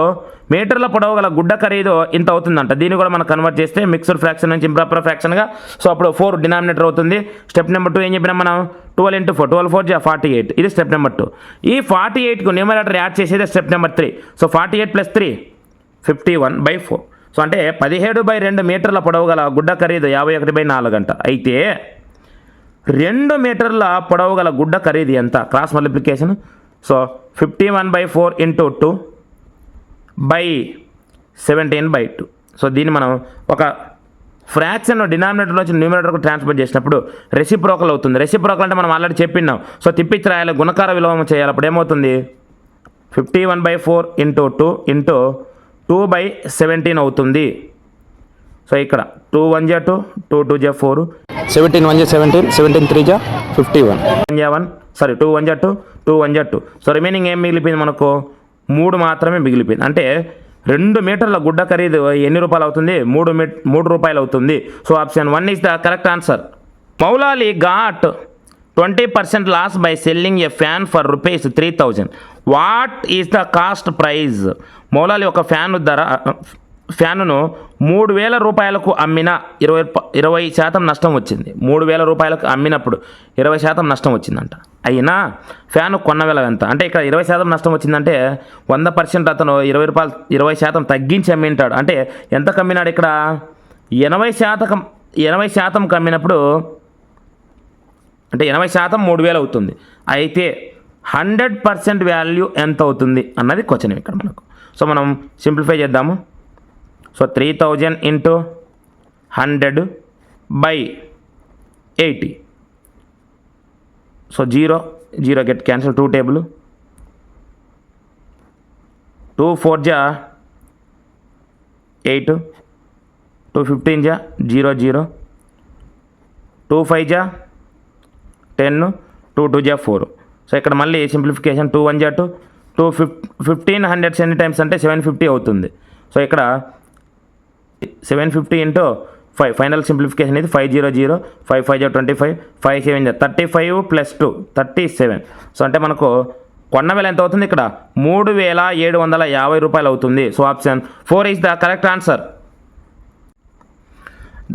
మీటర్ల పొడవు గల గుడ్డ ఖరీదు ఇంత అవుతుందంట. దీన్ని కూడా మనం కన్వర్ట్ చేస్తే మిక్స్డ్ ఫ్రాక్షన్ నుంచి ఇంప్రాపర్ ఫ్రాక్షన్గా. సో అప్పుడు 4 డినామినేటర్ అవుతుంది. స్టెప్ నెంబర్ 2 ఏం చెప్పినాం మనం? 12 × 4 12 4 48. ఇది స్టెప్ నెంబర్ 2. ఈ 48కు న్యూమరేటర్ యాడ్ చేసేది స్టెప్ నెంబర్ 3. సో 48 + 3 51/4. సో అంటే 17/2 మీటర్ల పొడవు గల గుడ్డ ఖరీదు 51/4 అంట. అయితే 2 మీటర్ల పొడవు గల గుడ్డ ఖరీదు ఎంత? Cross multiplication. సో 51/4 × 2/17/2. సో దీన్ని మనం ఒక ఫ్రాక్షన్ డినామినేటర్ నుంచి న్యూమరేటర్కు ట్రాన్స్ఫర్ చేసినప్పుడు రెసిప్రోకల్ అవుతుంది. రెసిప్రోకల్ అంటే మనం ఆల్రెడీ చెప్పినాం. సో తిప్పించి రాయాలి, గుణకార విలోమం చేయాలి. అప్పుడు ఏమవుతుంది? 51/4 × 2 × 2/17 అవుతుంది. సో ఇక్కడ 2 1 2 2 2 4 17 1 17 17 3 51 2 1 2 2 1 2. సో రిమైనింగ్ ఏం మిగిలిపోయింది మనకు? 3 మాత్రమే మిగిలిపోయింది. అంటే 2 మీటర్ల గుడ్డ ఖరీదు ఎన్ని రూపాయలు అవుతుంది? 3 రూపాయలు అవుతుంది. So option 1 is the correct answer. Maulali got 20% loss by selling a fan for rupees 3000. What is the cost price? Maulali ఒక ఫ్యానును 3000 రూపాయలకు అమ్మిన 20% నష్టం వచ్చింది. 3000 రూపాయలకు అమ్మినప్పుడు 20% నష్టం వచ్చిందంట. అయినా ఫ్యాను కొన్న వేల ఎంత? అంటే ఇక్కడ 20% నష్టం వచ్చిందంటే 100% అతను 20% తగ్గించి అమ్మింటాడు. అంటే ఎంత కమ్మినాడు ఇక్కడ? 80% కమ్మినప్పుడు అంటే 80% 3000 అవుతుంది. అయితే 100% వాల్యూ ఎంత అవుతుంది అన్నది క్వశ్చన్ ఇక్కడ మనకు. సో మనం సింప్లిఫై చేద్దాము. So 3000 × 100/80. So 0 get cancel. 2 table 2 4 8 2 15 0 0 2 5 10 2 2 4. So ఇక్కడ మళ్ళీ సింప్లిఫికేషన్. 2 1 2 2 1500 ఎన్ని టైమ్స్ అంటే 750 అవుతుంది. సో ఇక్కడ 750 × 5 ఫైనల్ సింప్లిఫికేషన్ ఇది 5 0 0 5 5 25 5 7 35 + 2 37. సో అంటే మనకు కొన్న వేల ఎంత అవుతుంది? ఇక్కడ 3750 రూపాయలు అవుతుంది. So option 4 is the correct answer.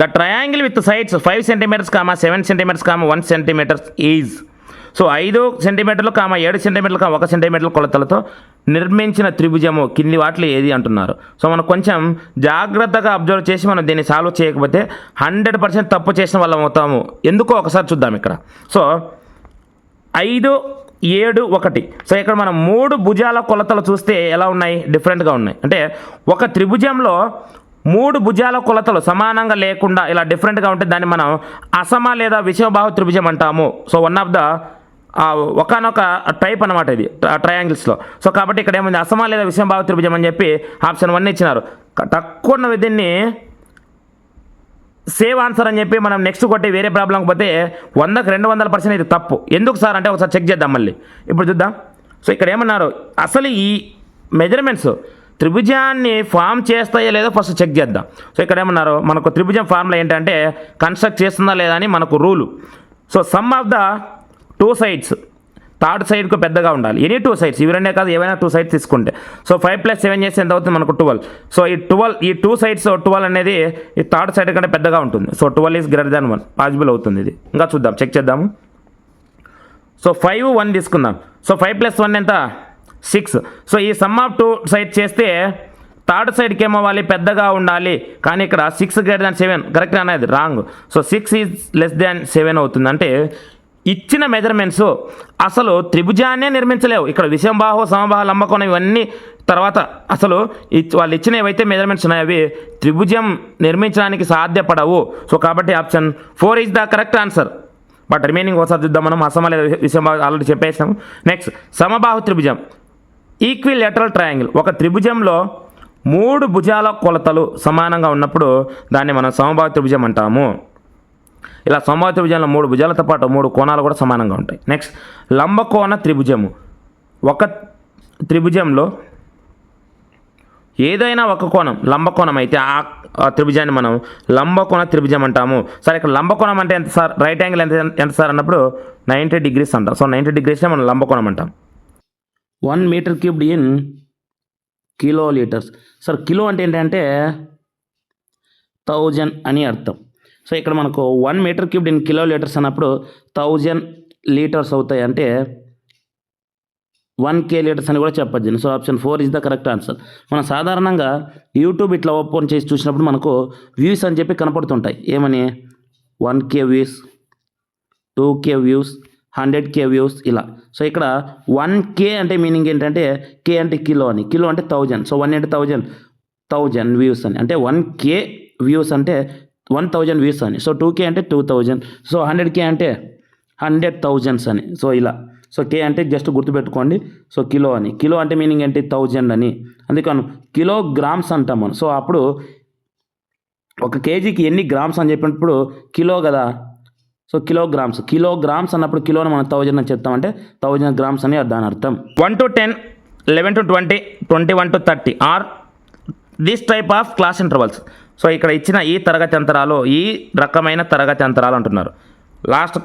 The triangle with sides 5 cm, 7 cm, 1 cm is. So 5 సెంటీమీటర్లు 7 సెంటీమీటర్లు 1 సెంటీమీటర్ల కొలతలతో నిర్మించిన త్రిభుజము కింది వాటిలో ఏది అంటున్నారు. సో మనం కొంచెం జాగ్రత్తగా అబ్జర్వ్ చేసి మనం దీన్ని సాల్వ్ చేయకపోతే 100% తప్పు చేసిన వాళ్ళం అవుతాము. ఎందుకో ఒకసారి చూద్దాం ఇక్కడ. సో 5 7 1. సో ఇక్కడ మనం 3 భుజాల కొలతలు చూస్తే ఎలా ఉన్నాయి? డిఫరెంట్గా ఉన్నాయి. అంటే ఒక త్రిభుజంలో 3 భుజాల కొలతలు సమానంగా లేకుండా ఇలా డిఫరెంట్గా ఉంటే దాన్ని మనం అసమ లేదా విషమబాహు త్రిభుజం అంటాము. సో వన్ ఆఫ్ ద ఒకనొక టైప్ అనమాట ఇది ట్రయాంగిల్స్లో. సో కాబట్టి ఇక్కడ ఏముంది? అసమ లేదా విషమబాహు త్రిభుజం అని చెప్పి ఆప్షన్ 1 ఇచ్చినారు. తక్కువ ఉన్న దీన్ని సేవ్ ఆన్సర్ అని చెప్పి మనం నెక్స్ట్ కొట్టి వేరే ప్రాబ్లంకి పోతే 100కి 200% ఇది తప్పు. ఎందుకు సార్ అంటే ఒకసారి చెక్ చేద్దాం మళ్ళీ. ఇప్పుడు చూద్దాం. సో ఇక్కడ ఏమన్నారు? అసలు ఈ మెజర్మెంట్స్ త్రిభుజాన్ని ఫామ్ చేస్తాయో లేదో ఫస్ట్ చెక్ చేద్దాం. సో ఇక్కడ ఏమన్నారు? మనకు త్రిభుజం ఫార్ములా ఏంటంటే కన్స్ట్రక్ట్ చేస్తుందా లేదా అని మనకు rule. So sum of the 2 sides third సైడ్కు పెద్దగా ఉండాలి. ఎనీ 2 సైడ్స్, ఇవి రెండే కాదు, ఏవైనా 2 సైడ్స్ తీసుకుంటే. సో 5 + 7 చేస్తే ఎంత అవుతుంది మనకు 12. సో ఈ 2 సైడ్స్ 12 అనేది ఈ థర్డ్ సైడ్ కంటే పెద్దగా ఉంటుంది. So 12 is greater than 1 possible అవుతుంది ఇది. ఇంకా చూద్దాం, చెక్ చేద్దాము. సో 5, 1 తీసుకుందాం. సో 5 + 1 ఎంత 6. సో ఈ సమ్ ఆఫ్ 2 సైడ్ చేస్తే థర్డ్ సైడ్కి ఏమవ్వాలి, పెద్దగా ఉండాలి. కానీ ఇక్కడ 6 గ్రేటర్ దాన్ 7 కరెక్ట్ అనేది wrong. So 6 is less than 7 అవుతుంది. అంటే ఇచ్చిన మెజర్మెంట్స్ అసలు త్రిభుజాన్నే నిర్మించలేవు. ఇక్కడ విషంబాహు, సమబాహు, లంబకోణం ఇవన్నీ తర్వాత అసలు వాళ్ళు ఇచ్చిన ఏవైతే మెజర్మెంట్స్ ఉన్నాయో అవి త్రిభుజం నిర్మించడానికి సాధ్యపడవు. సో కాబట్టి option 4 is the correct answer. But remaining ఒకసారి చూద్దాం మనం. అసమాల విషంబాహు ఆల్రెడీ చెప్పేసాము. నెక్స్ట్ సమబాహు త్రిభుజం, ఈక్విలేటరల్ ట్రయాంగిల్. ఒక త్రిభుజంలో 3 భుజాల కొలతలు సమానంగా ఉన్నప్పుడు దాన్ని మనం సమబాహు త్రిభుజం అంటాము. ఇలా సమబాహు త్రిభుజంలో 3 భుజాలతో పాటు 3 కోణాలు కూడా సమానంగా ఉంటాయి. నెక్స్ట్ లంబకోణ త్రిభుజము. ఒక త్రిభుజంలో ఏదైనా ఒక కోణం లంబకోణం అయితే ఆ త్రిభుజాన్ని మనం లంబకోణ త్రిభుజం అంటాము. సరే, ఇక్కడ లంబకోణం అంటే ఎంత సార్, రైట్ యాంగిల్ ఎంత సార్ అన్నప్పుడు 90 డిగ్రీస్ అంటాం. సో 90 డిగ్రీస్నే మనం లంబకోణం అంటాం. 1 metre cubed in kilo litres. Sir kilo అంటే ఏంటంటే 1000 అని అర్థం. సో ఇక్కడ మనకు 1 metre cubed in kilo litres అన్నప్పుడు 1000 లీటర్స్ అవుతాయి. అంటే 1K లీటర్స్ అని కూడా చెప్పచ్చు. So option 4 is the correct answer. మనం సాధారణంగా యూట్యూబ్ ఇట్లా ఓపెన్ చేసి చూసినప్పుడు మనకు వ్యూస్ అని చెప్పి కనపడుతుంటాయి. ఏమని 1K views, 2K views, 100K views ఇలా. సో ఇక్కడ 1K అంటే మీనింగ్ ఏంటంటే K అంటే కిలో అని, కిలో అంటే 1000. సో 1 అంటే 1000 వ్యూస్ అని, అంటే 1K వ్యూస్ అంటే 1000 వ్యూస్ అని. సో 2K అంటే 2000. సో 100K అంటే 100,000 అని. సో ఇలా. సో K అంటే జస్ట్ గుర్తుపెట్టుకోండి. సో కిలో అని, కిలో అంటే మీనింగ్ ఏంటి 1000 అని. అందుకని కిలోగ్రామ్స్ అంటాం మనం. సో అప్పుడు ఒక కేజీకి ఎన్ని గ్రామ్స్ అని చెప్పినప్పుడు కిలో కదా. సో కిలోగ్రామ్స్ అన్నప్పుడు కిలోని మనం 1000 అని చెప్తామంటే 1000 గ్రామ్స్ అని దాని అర్థం. 1 to 10, 11 to 20, 21 to 30 are this type of class intervals. So ఇక్కడ ఇచ్చిన ఈ తరగతి అంతరాలు ఈ రకమైన తరగతి అంతరాలు అంటున్నారు. లాస్ట్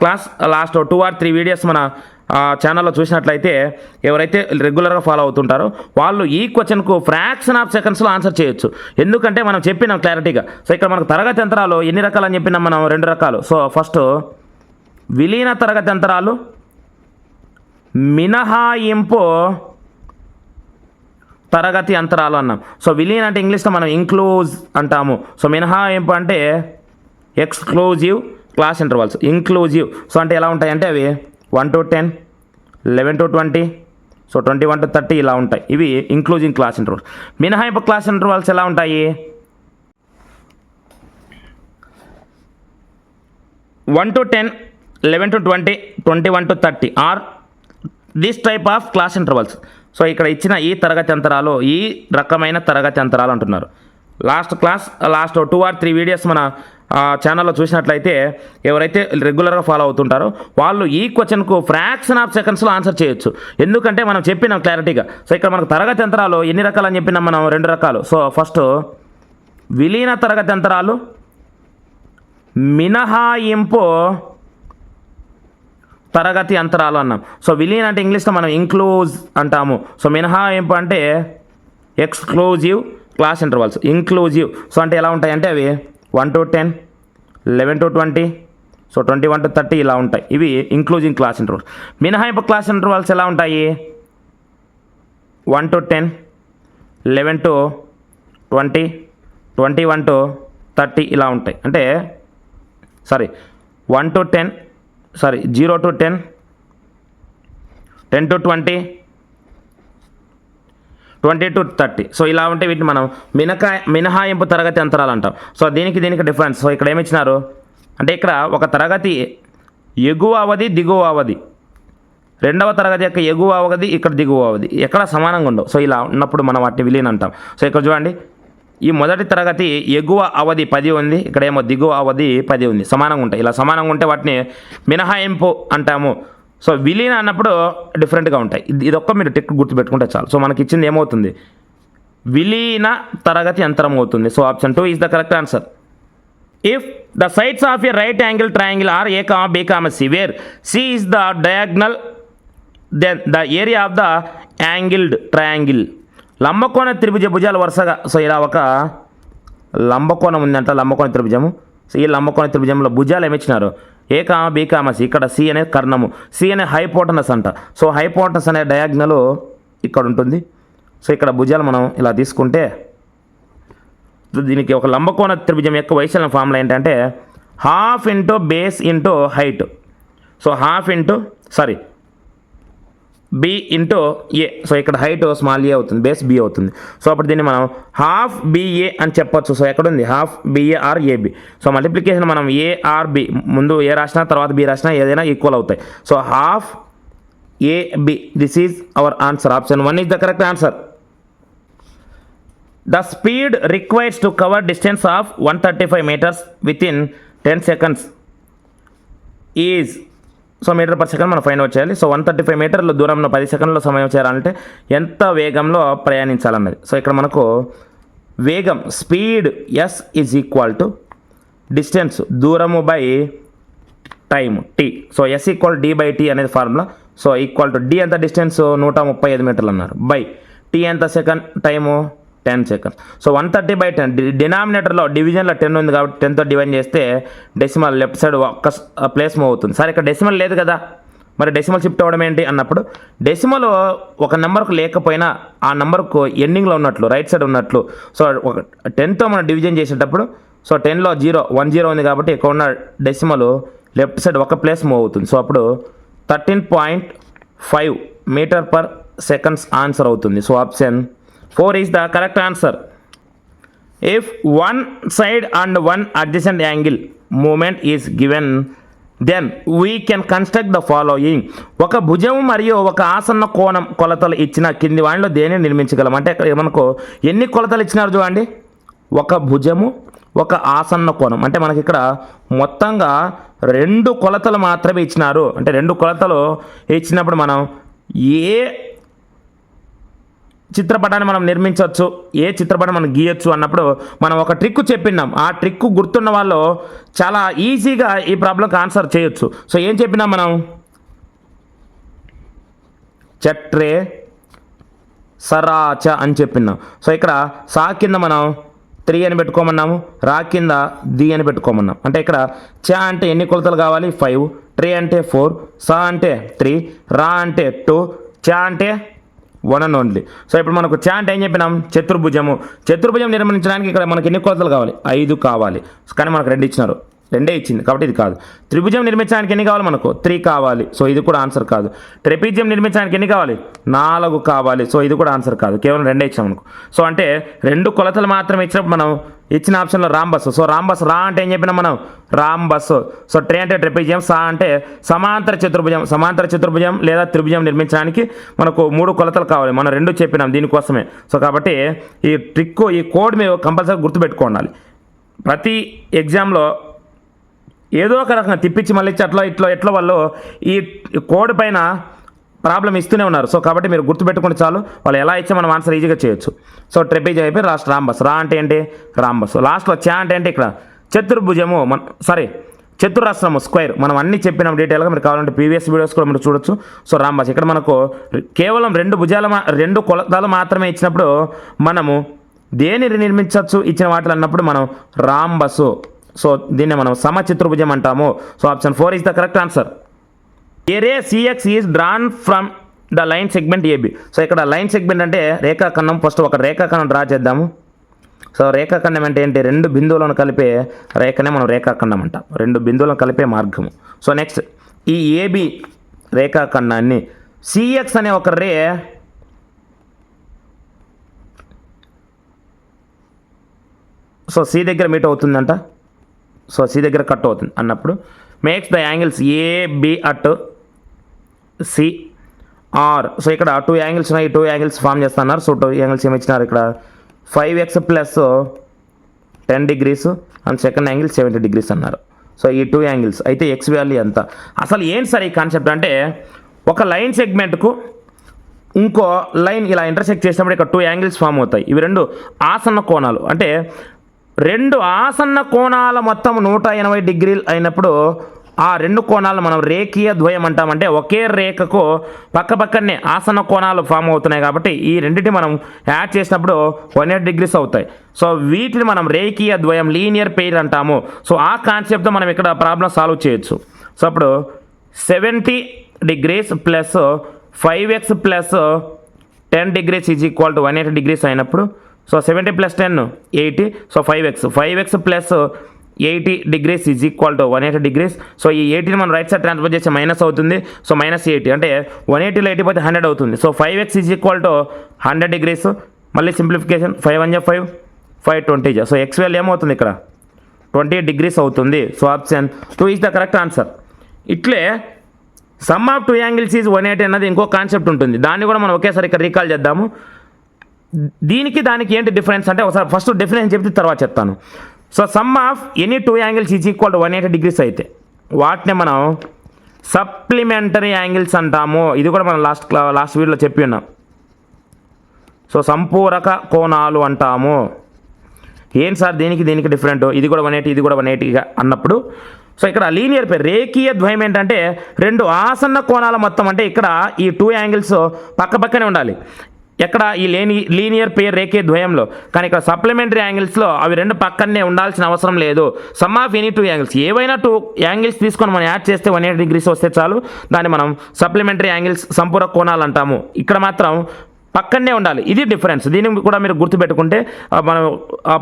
2 or 3 వీడియోస్ మన ఛానల్లో చూసినట్లయితే ఎవరైతే రెగ్యులర్గా ఫాలో అవుతుంటారో వాళ్ళు ఈ క్వశ్చన్కు ఫ్రాక్షన్ ఆఫ్ సెకండ్స్లో ఆన్సర్ చేయొచ్చు. ఎందుకంటే మనం చెప్పినాం క్లారిటీగా. సో ఇక్కడ మనకు తరగతి అంతరాలు ఎన్ని రకాలు అని చెప్పినాం మనం, 2 రకాలు. సో ఫస్ట్ విలీన తరగతి అంతరాలు, మినహాయింపు తరగతి అంతరాలు అన్నాం. సో విలీన్ అంటే ఇంగ్లీష్లో మనం ఇంక్లూజ్ అంటాము. సో మినహాయింపు అంటే exclusive class intervals. Inclusive so అంటే ఎలా ఉంటాయి అంటే అవి 1 to 10, 11 to 20, సో 21 to 30 ఇలా ఉంటాయి. ఇవి ఇంక్లూజింగ్ క్లాస్ ఇంటర్వల్స్. మినహాయింపు క్లాస్ ఇంటర్వల్స్ ఎలా ఉంటాయి, 1 to 10, 11 to 20, 21 to 30 are this type of class intervals. So ఇక్కడ ఇచ్చిన ఈ తరగతి అంతరాలు ఈ రకమైన తరగతి అంతరాలు అంటున్నారు. లాస్ట్ 2 or 3 వీడియోస్ మన ఛానల్లో చూసినట్లయితే ఎవరైతే రెగ్యులర్గా ఫాలో అవుతుంటారో వాళ్ళు ఈ క్వశ్చన్కు ఫ్రాక్షన్ ఆఫ్ సెకండ్స్లో ఆన్సర్ చేయొచ్చు. ఎందుకంటే మనం చెప్పినాం క్లారిటీగా. సో ఇక్కడ మనకు తరగతి అంతరాలు ఎన్ని రకాలు అని చెప్పినాం మనం, 2 రకాలు. సో ఫస్ట్ విలీన తరగతి అంతరాలు, మినహాయింపు తరగతి అంతరాలు అన్నాం. సో విలీన్ అంటే ఇంగ్లీష్లో మనం ఇంక్లూజ్ అంటాము. సో మినహాయింపు అంటే exclusive class intervals. Inclusive so అంటే ఎలా ఉంటాయి అంటే అవి 1 to 10, 11 to 20, సో 21 to 30 ఇలా ఉంటాయి. ఇవి ఇంక్లూజింగ్ క్లాస్ ఇంటర్వల్స్. మినహాయింపు క్లాస్ ఇంటర్వల్స్ ఎలా ఉంటాయి, 1 to 10, 11 to 20, 21 to 30 ఇలా ఉంటాయి. అంటే 1 to 10, 0 to 10, 10 to 20, 20 to 30 so ఇలా ఉంటే వీటిని మనం మినహాయింపు తరగతి అంతరాలు అంటాం. సో దీనికి డిఫరెన్స్. సో ఇక్కడ ఏమిచ్చినారు అంటే ఇక్కడ ఒక తరగతి ఎగువ అవధి దిగువ అవధి, రెండవ తరగతి యొక్క ఎగువ అవధి ఇక్కడ దిగువ అవధి ఎక్కడ సమానంగా ఉండవు. సో ఇలా ఉన్నప్పుడు మనం వాటిని విలీనం అంటాం. సో ఇక్కడ చూడండి, ఈ మొదటి తరగతి ఎగువ అవధి 10 ఉంది, ఇక్కడ ఏమో దిగువ అవధి 10 ఉంది, సమానంగా ఉంటాయి. ఇలా సమానంగా ఉంటే వాటిని మినహాయింపు అంటాము. సో విలీన అన్నప్పుడు డిఫరెంట్గా ఉంటాయి. ఇదొక్క మీరు టిక్ గుర్తుపెట్టుకుంటే చాలు. సో మనకి ఇచ్చింది ఏమవుతుంది, విలీన తరగతి అంతరం అవుతుంది. So option 2 is the correct answer. If the sides of a right angle triangle are A, B, C where C is the diagonal then the area of the angled triangle. లంబకోణ త్రిభుజ భుజాలు వరుసగా, సో ఇలా ఒక లంబకోణం ఉందంట, లంబకోణ త్రిభుజము. So ఈ లంబకోణ త్రిభుజంలో భుజాలు ఏమిచ్చినారు, ఏ కామ బి కామ సి. ఇక్కడ సి అనేది కర్ణము, సి అనే హైపోటనస్ అంట. సో హైపోటనస్ అనే డయాగ్నల్ ఇక్కడ ఉంటుంది. సో ఇక్కడ భుజాలు మనం ఇలా తీసుకుంటే దీనికి ఒక లంబకోణ త్రిభుజం యొక్క వైశాల్యం ఫార్ములా ఏంటంటే half into base into height. So half into B into A. So ఇక్కడ హైట్ స్మాల్ ఏ అవుతుంది, బేస్ బి అవుతుంది. సో అప్పుడు దీన్ని మనం హాఫ్ బిఏ అని చెప్పొచ్చు. సో ఎక్కడ ఉంది half BA or AB. So multiplication మనం ఏ ఆర్ బి, ముందు ఏ రాసినా తర్వాత బి రాసినా ఏదైనా ఈక్వల్ అవుతాయి. So half AB, this is our answer. Option 1 is the correct answer. The speed required to cover distance of 135 meters within 10 seconds is, so metre per second మనం find out చేయాలి. So 135 మీటర్ల దూరంలో 10 సెకండ్లో సమయం చేయాలంటే ఎంత వేగంలో ప్రయాణించాలన్నది. So ఇక్కడ మనకు వేగం speed S is equal to distance దూరము by time T. So S equal D by T అనేది ఫార్ములా. సో ఈక్వల్ టు డి ఎంత డిస్టెన్స్ 135 మీటర్లు అన్నారు, బై టీ ఎంత సెకండ్ టైము 10 సెకండ్స్. సో 130/10 డినామినేటర్లో డివిజన్లో 10 ఉంది కాబట్టి 10తో డివైడ్ చేస్తే డెసిమల్ లెఫ్ట్ సైడ్ ఒక్క ప్లేస్ మూవ్ అవుతుంది. సరే ఇక్కడ డెసిమల్ లేదు కదా, మరి డెసిమల్ షిఫ్ట్ అవ్వడం ఏంటి అన్నప్పుడు డెసిమల్ ఒక నెంబర్కు లేకపోయినా ఆ నెంబర్కు ఎండింగ్లో ఉన్నట్లు రైట్ సైడ్ ఉన్నట్లు. సో ఒక 10తో మనం డివిజన్ చేసేటప్పుడు సో 10లో 10 ఉంది కాబట్టి ఇక్కడ ఉన్న డెసిమల్ లెఫ్ట్ సైడ్ ఒక ప్లేస్ మూవ్ అవుతుంది. సో అప్పుడు 13.5 మీటర్ పర్ సెకండ్స్ ఆన్సర్ అవుతుంది. So option 4 is the correct answer. If one side and one adjacent angle movement is given, then we can construct the following. ఒక భుజము మరియు ఒక ఆసన్న కోణం కొలతలు ఇచ్చిన కింది వాటిలో దేనిని నిర్మించగలం అంటే మనకు ఎన్ని కొలతలు ఇచ్చినారు చూడండి. ఒక భుజము ఒక ఆసన్న కోణం అంటే మనకి ఇక్కడ మొత్తంగా 2 కొలతలు మాత్రమే ఇచ్చినారు. అంటే 2 కొలతలు ఇచ్చినప్పుడు మనం ఏ చిత్రపటాన్ని మనం నిర్మించవచ్చు, ఏ చిత్రపటం మనం గీయచ్చు అన్నప్పుడు మనం ఒక ట్రిక్ చెప్పినాం. ఆ ట్రిక్ గుర్తున్న వాళ్ళు చాలా ఈజీగా ఈ ప్రాబ్లంకి ఆన్సర్ చేయొచ్చు. సో ఏం చెప్పినాం మనం, చట్రే సరాచ అని చెప్పినాం. సో ఇక్కడ సా కింద మనం 3 అని పెట్టుకోమన్నాము, రా కింద ది అని పెట్టుకోమన్నాం. అంటే ఇక్కడ చ అంటే ఎన్ని కొలతలు కావాలి 5, ట్రే అంటే 4, సా అంటే 3, రా అంటే 2, చ అంటే 1 and only. సో ఇప్పుడు మనకు చ అంటే ఏం చెప్పినాం, చతుర్భుజం నిర్మించడానికి ఇక్కడ మనకి ఎన్ని కొలతలు కావాలి 5 కావాలి. కానీ మనకు 2 ఇచ్చినారు, 2 ఇచ్చింది కాబట్టి ఇది కాదు. త్రిభుజం నిర్మించడానికి ఎన్ని కావాలి మనకు 3 కావాలి. సో ఇది కూడా ఆన్సర్ కాదు. ట్రెపీజియం నిర్మించడానికి ఎన్ని కావాలి 4 కావాలి. సో ఇది కూడా ఆన్సర్ కాదు, కేవలం 2 ఇచ్చాం మనకు. సో అంటే 2 కొలతలు మాత్రమే ఇచ్చినప్పుడు మనం ఇచ్చిన ఆప్షన్లో రాంబస్. సో రాంబస్ రా అంటే ఏం చెప్పినాం మనం రాంబస్. సో ట్రే అంటే ట్రెపీజియం, సా అంటే సమాంతర చతుర్భుజం లేదా త్రిభుజం నిర్మించడానికి మనకు 3 కొలతలు కావాలి. మనం 2 చెప్పినాం దీనికోసమే. సో కాబట్టి ఈ ట్రిక్ ఈ కోడ్ మీరు కంపల్సరీ గుర్తుపెట్టుకోవాలి. ప్రతి ఎగ్జామ్లో ఏదో ఒక రకంగా తిప్పించి మళ్ళీ ఎట్లా వాళ్ళు ఈ కోడ్ పైన ప్రాబ్లం ఇస్తూనే ఉన్నారు. సో కాబట్టి మీరు గుర్తుపెట్టుకుంటే చాలు, వాళ్ళు ఎలా ఇచ్చా మనం ఆన్సర్ ఈజీగా చేయొచ్చు. సో ట్రెపీజియం అయిపోయి లాస్ట్ రాంబస్. రా అంటే ఏంటి రాంబస్. లాస్ట్లో చ అంటే ఏంటి ఇక్కడ చతుర్భుజము చతురస్రము స్క్వేర్. మనం అన్నీ చెప్పినాం డీటెయిల్గా, మీరు కావాలంటే ప్రీవియస్ వీడియోస్ కూడా మీరు చూడొచ్చు. సో రాంబస్ ఇక్కడ మనకు కేవలం 2 కొలతలు మాత్రమే ఇచ్చినప్పుడు మనము దేని నిర్మించవచ్చు ఇచ్చిన వాటిలో అన్నప్పుడు మనం రాంబసు. సో దీన్ని మనం సమచతుర్భుజం అంటాము. So option 4 is the correct answer. A ray CX is drawn from the line segment AB. So ఇక్కడ లైన్ సెగ్మెంట్ అంటే రేఖాఖండం. ఫస్ట్ ఒక రేఖాఖండం డ్రా చేద్దాము. సో రేఖాఖండం అంటే ఏంటి, 2 బిందువులను కలిపే రేఖనే మనం రేఖాఖండం అంటాం, 2 బిందువులను కలిపే మార్గము. సో నెక్స్ట్ ఈ ఏబి రేఖాఖండాన్ని సిఎక్స్ అనే ఒక రే సో సి దగ్గర మీట్ అవుతుందంట. సో సి దగ్గర కట్ అవుతుంది అన్నప్పుడు makes the angles AB at CR. So ఇక్కడ 2 యాంగిల్స్ ఉన్నాయి, 2 యాంగిల్స్ ఫామ్ చేస్తున్నారు. సో 2 యాంగిల్స్ ఏమి ఇచ్చినారు ఇక్కడ 5x + 10 degrees and second angle 70 degrees అన్నారు. సో ఈ 2 యాంగిల్స్ అయితే ఎక్స్ వాల్యూ ఎంత. అసలు ఏంటి సార్ ఈ కాన్సెప్ట్ అంటే ఒక లైన్ సెగ్మెంట్కు ఇంకో లైన్ ఇలా ఇంటర్సెక్ట్ చేసినప్పుడు ఇక్కడ 2 యాంగిల్స్ ఫామ్ అవుతాయి. ఇవి 2 ఆసన్న కోణాలు. అంటే 2 ఆసన్న కోణాల మొత్తం 180 డిగ్రీలు అయినప్పుడు ఆ రెండు కోణాలు మనం రేఖీయ ద్వయం అంటామంటే ఒకే రేఖకు పక్కనే ఆసన్న కోణాలు ఫామ్ అవుతున్నాయి కాబట్టి ఈ రెండింటిని మనం యాడ్ చేసినప్పుడు 180 డిగ్రీస్ అవుతాయి. సో వీటిని మనం రేఖీయ ద్వయం లీనియర్ పెయిర్ అంటాము. సో ఆ కాన్సెప్ట్తో మనం ఇక్కడ ప్రాబ్లం సాల్వ్ చేయొచ్చు. సో అప్పుడు 70 degrees plus 5x plus 10 degrees is equal to 180 degrees అయినప్పుడు so 70 plus 10 80. So 5x plus 80 degrees is equal to 180 degrees. So ఈ 80ని మనం రైట్ సైడ్ ట్రాన్స్ఫర్ చేస్తే మైనస్ అవుతుంది. సో -80 అంటే 180లో 80 పోతే 100 అవుతుంది. So 5x is equal to 100 degrees. మళ్ళీ సింప్లిఫికేషన్ 5 1 5 5 20. సో x వాల్యూ ఏమవుతుంది ఇక్కడ 20 డిగ్రీస్ అవుతుంది. So option 2 is the correct answer. ఇట్లే సమ్ ఆఫ్ 2 యాంగిల్స్ ఈజ్ 180 అన్నది ఇంకో కాన్సెప్ట్ ఉంటుంది. దాన్ని కూడా మనం ఒకేసారి ఇక్కడ రీకాల్ చేద్దాము. దీనికి దానికి ఏంటి డిఫరెన్స్ అంటే ఒకసారి ఫస్ట్ డెఫినేషన్ చెప్తే తర్వాత చెప్తాను. So sum of any 2 angles is equal to 180 degrees అయితే వాటిని మనం సప్లిమెంటరీ యాంగిల్స్ అంటాము. ఇది కూడా మనం లాస్ట్ వీడియోలో చెప్పి ఉన్నాం. సో సంపూరక కోణాలు అంటాము. ఏంటి సార్ దీనికి డిఫరెంట్, ఇది కూడా 180 ఇది కూడా 180 అన్నప్పుడు సో ఇక్కడ లీనియర్ పేర్ రేఖీయ ద్వయం ఏంటంటే రెండు ఆసన్న కోణాల మొత్తం అంటే ఇక్కడ ఈ 2 యాంగిల్స్ పక్కనే ఉండాలి ఎక్కడ ఈ లీనియర్ పేర్ రేఖీయ ద్వయంలో. కానీ ఇక్కడ సప్లిమెంటరీ యాంగిల్స్లో అవి రెండు పక్కనే ఉండాల్సిన అవసరం లేదు. సమ్ ఆఫ్ ఎనీ 2 యాంగిల్స్ ఏవైనా 2 యాంగిల్స్ తీసుకొని మనం యాడ్ చేస్తే 180 డిగ్రీస్ వస్తే చాలు. దాన్ని మనం సప్లిమెంటరీ యాంగిల్స్ సంపూరక కోణాలు అంటాము. ఇక్కడ మాత్రం పక్కనే ఉండాలి. ఇది డిఫరెన్స్. దీన్ని కూడా మీరు గుర్తుపెట్టుకుంటే మనం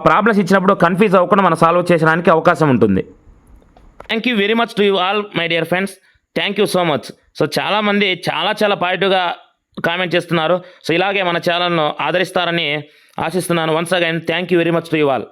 ప్రాబ్లమ్స్ ఇచ్చినప్పుడు కన్ఫ్యూజ్ అవ్వకుండా మనం సాల్వ్ చేసడానికి అవకాశం ఉంటుంది. Thank you very much to you all my dear friends. Thank you so much. So చాలామంది చాలా పాజిటివ్గా కామెంట్ చేస్తున్నారు. సో ఇలాగే మన ఛానల్ను ఆదరిస్తారని ఆశిస్తున్నాను. Once again thank you very much to you all.